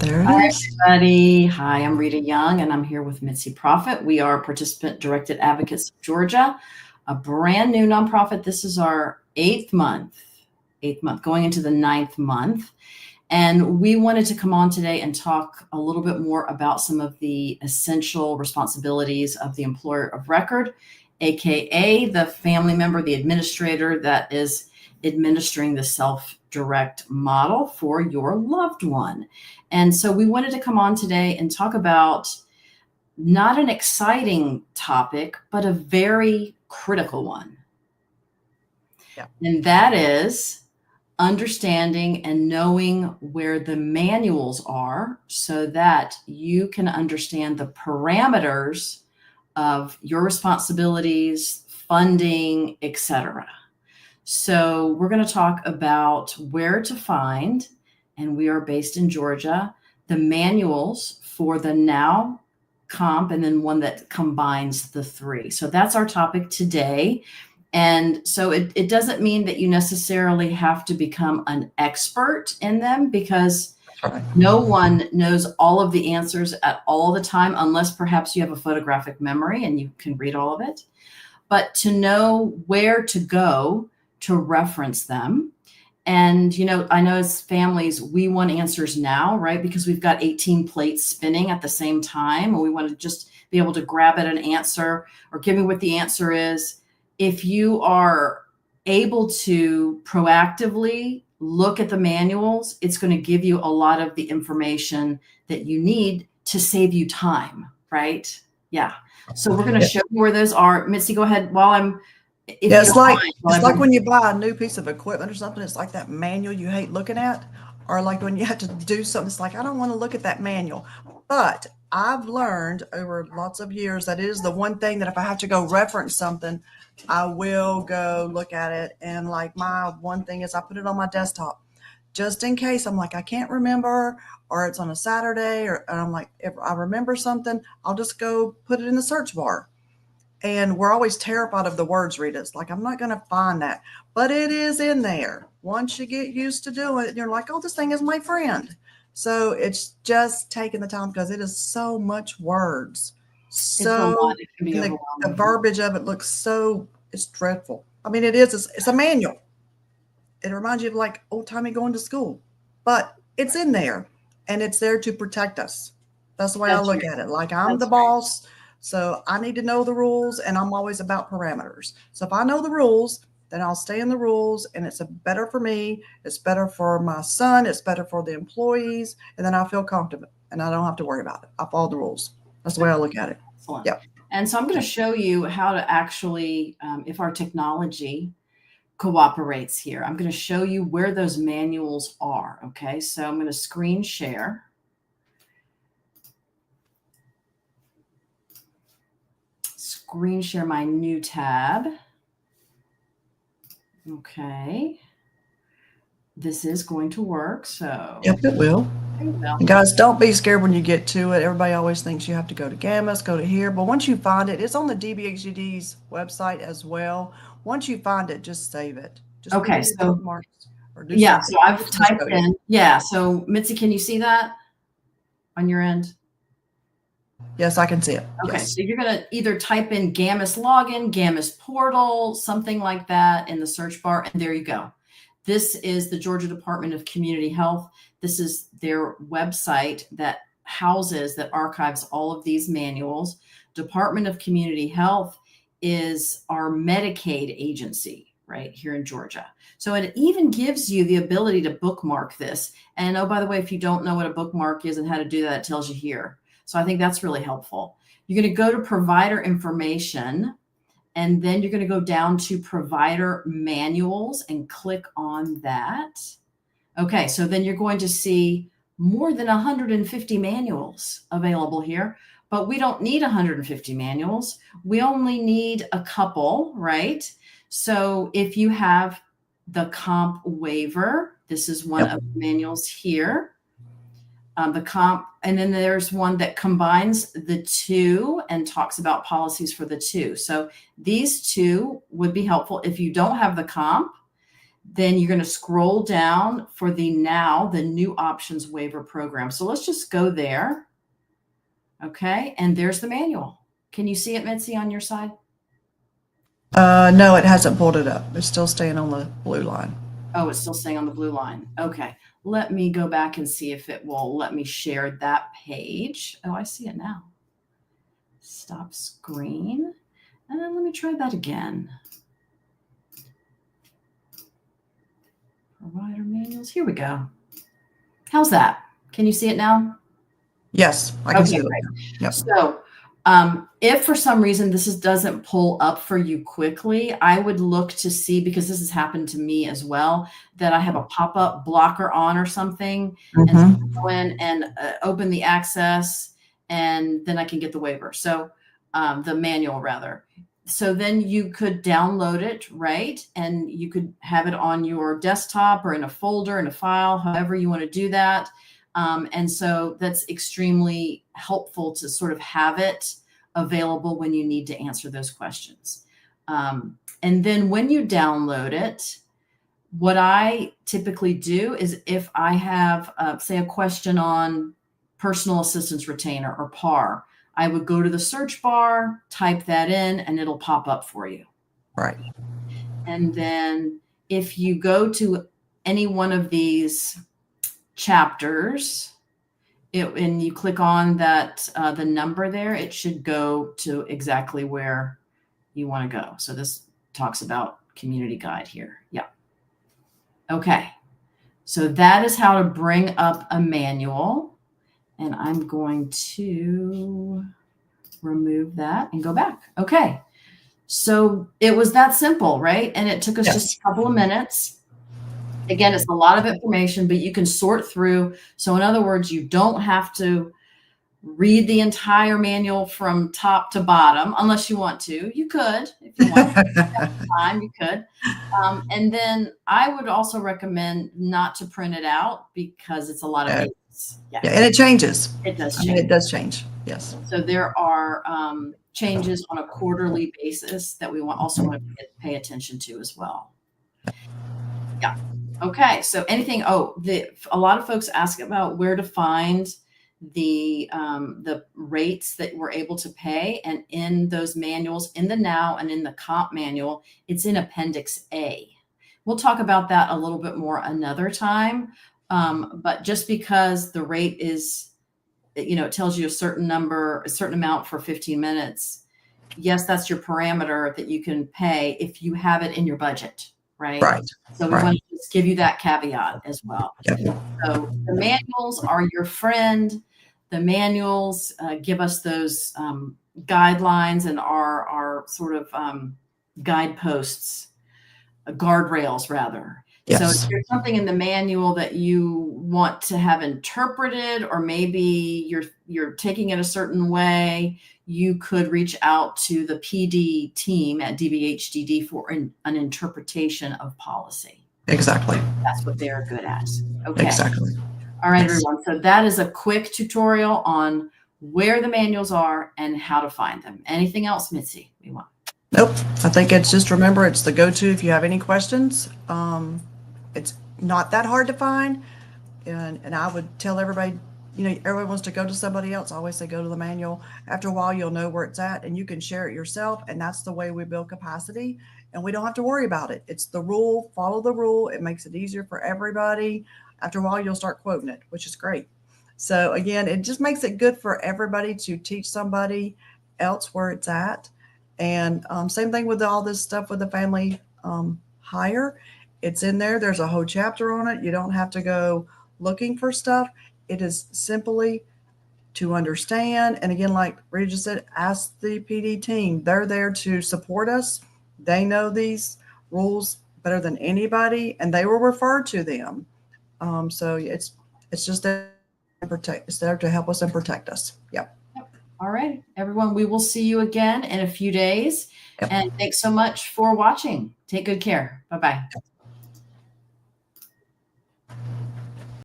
There it Hi, is. everybody. Hi, I'm Rita Young, and I'm here with Mitzi Profit. We are Participant Directed Advocates of Georgia, a brand new nonprofit. This is our eighth month, going into the ninth month. And we wanted to come on today and talk a little bit more about some of the essential responsibilities of the employer of record, AKA the family member, the administrator that is administering the self-direct model for your loved one. And so we wanted to come on today and talk about not an exciting topic, but a very critical one. Yeah. And that is understanding and knowing where the manuals are so that you can understand the parameters of your responsibilities, funding, etc. So we're going to talk about where to find, and we are based in Georgia, the manuals for the Now Comp and then one that combines the three. So that's our topic today. And so it doesn't mean that you necessarily have to become an expert in them, because no one knows all of the answers at all the time, unless perhaps you have a photographic memory and you can read all of it. But to know where to go to reference them. And, I know as families, we want answers now, right? Because we've got 18 plates spinning at the same time, and we want to just be able to grab at an answer or give me what the answer is. If you are able to proactively look at the manuals, it's going to give you a lot of the information that you need to save you time, right? Yeah. So we're going to show you where those are. Mitzi, go ahead while I'm. It's like when you buy a new piece of equipment or something, it's like that manual you hate looking at, or like when you have to do something, it's like, I don't want to look at that manual. But I've learned over lots of years that it is the one thing that if I have to go reference something, I will go look at it. And like my one thing is I put it on my desktop just in case. I'm like, I can't remember, or it's on a Saturday, and I'm like, if I remember something, I'll just go put it in the search bar. And we're always terrified of the words, Rita. It's like, I'm not going to find that, but it is in there. Once you get used to doing it, you're like, oh, this thing is my friend. So it's just taking the time, because it is so much words. So it can be and the verbiage of it looks so, it's dreadful. I mean, it's a manual. It reminds you of like old timey going to school, but it's in there, and it's there to protect us. That's the way I look at it. Like, I'm the boss. So I need to know the rules, and I'm always about parameters. So if I know the rules, then I'll stay in the rules, and it's better for me. It's better for my son. It's better for the employees. And then I feel comfortable, and I don't have to worry about it. I follow the rules. That's the way I look at it. Excellent. Yeah. And so I'm going to show you how to actually, if our technology cooperates here, I'm going to show you where those manuals are. Okay. So I'm going to screen share. Screen share my new tab. Okay. This is going to work. So yep, it will. And guys, don't be scared when you get to it. Everybody always thinks you have to go to GAMUS, go to here. But once you find it, it's on the DBHGD's website as well. Once you find it, just save it. Just okay. So yeah, so I've typed in. Yeah. So Mitzi, can you see that on your end? Yes, I can see it. Okay, yes. So you're going to either type in GAMUS login, GAMUS portal, something like that in the search bar, and there you go. This is the Georgia Department of Community Health. This is their website that archives all of these manuals. Department of Community Health is our Medicaid agency right here in Georgia. So it even gives you the ability to bookmark this. And oh, by the way, if you don't know what a bookmark is and how to do that, it tells you here. So I think that's really helpful. You're going to go to provider information, and then you're going to go down to provider manuals and click on that. Okay, so then you're going to see more than 150 manuals available here, but we don't need 150 manuals. We only need a couple, right? So if you have the comp waiver, this is one of the manuals here. The comp, and then there's one that combines the two and talks about policies for the two. So these two would be helpful. If you don't have the comp, then you're going to scroll down for the new options waiver program. So let's just go there. Okay. And there's the manual. Can you see it, Mitzi, on your side? No, it hasn't pulled it up. It's still staying on the blue line. Oh, it's still staying on the blue line. Okay. Let me go back and see if it will let me share that page. Oh, I see it now. Stop screen. And then let me try that again. Provider manuals. Here we go. How's that? Can you see it now? Yes, I can see it. Yep. So if for some reason this doesn't pull up for you quickly, I would look to see, because this has happened to me as well, that I have a pop-up blocker on or something, and so go in and open the access, and then I can get the waiver. So the manual rather. So then you could download it, right? And you could have it on your desktop or in a folder, in a file, however you want to do that. And so that's extremely helpful to sort of have it available when you need to answer those questions. And then when you download it, what I typically do is if I have, say, a question on personal assistance retainer or PAR, I would go to the search bar, type that in, and it'll pop up for you. Right. And then if you go to any one of these chapters, and you click on that, the number there, it should go to exactly where you want to go. So this talks about community guide here. Yeah. Okay. So that is how to bring up a manual. And I'm going to remove that and go back. Okay. So it was that simple, right? And it took us just a couple of minutes. Again, it's a lot of information, but you can sort through. So in other words, you don't have to read the entire manual from top to bottom, unless you want to. You could, if you want time, you could. And then I would also recommend not to print it out because it's a lot of pages. Yeah, and it changes. It does change. I mean, it does change, yes. So there are changes on a quarterly basis that we also want to pay attention to as well. Yeah. Okay. So anything, a lot of folks ask about where to find the rates that we're able to pay. And in those manuals, in the Now and in the Comp manual, it's in Appendix A. We'll talk about that a little bit more another time. But just because the rate is, it tells you a certain amount for 15 minutes. Yes, that's your parameter that you can pay if you have it in your budget. Right. Right. So we want to just give you that caveat as well. Yep. So the manuals are your friend. The manuals give us those guidelines and our sort of guideposts, guardrails rather. Yes. So if there's something in the manual that you want to have interpreted, or maybe you're taking it a certain way, you could reach out to the PD team at DBHDD for an interpretation of policy. Exactly. That's what they're good at. Okay. Exactly. All right, everyone. So that is a quick tutorial on where the manuals are and how to find them. Anything else, Mitzi, we want? Nope. I think it's just, remember, it's the go-to if you have any questions. It's not that hard to find. And I would tell everybody, everyone wants to go to somebody else. I always say, go to the manual. After a while, you'll know where it's at and you can share it yourself. And that's the way we build capacity. And we don't have to worry about it. It's the rule, follow the rule. It makes it easier for everybody. After a while, you'll start quoting it, which is great. So again, it just makes it good for everybody to teach somebody else where it's at. And same thing with all this stuff with the family hire. It's in there. There's a whole chapter on it. You don't have to go looking for stuff. It is simply to understand. And again, like Rita just said, ask the PD team. They're there to support us. They know these rules better than anybody, and they will refer to them. So it's just there to help us and protect us. Yep. All right, everyone, we will see you again in a few days. Yep. And thanks so much for watching. Take good care. Bye-bye.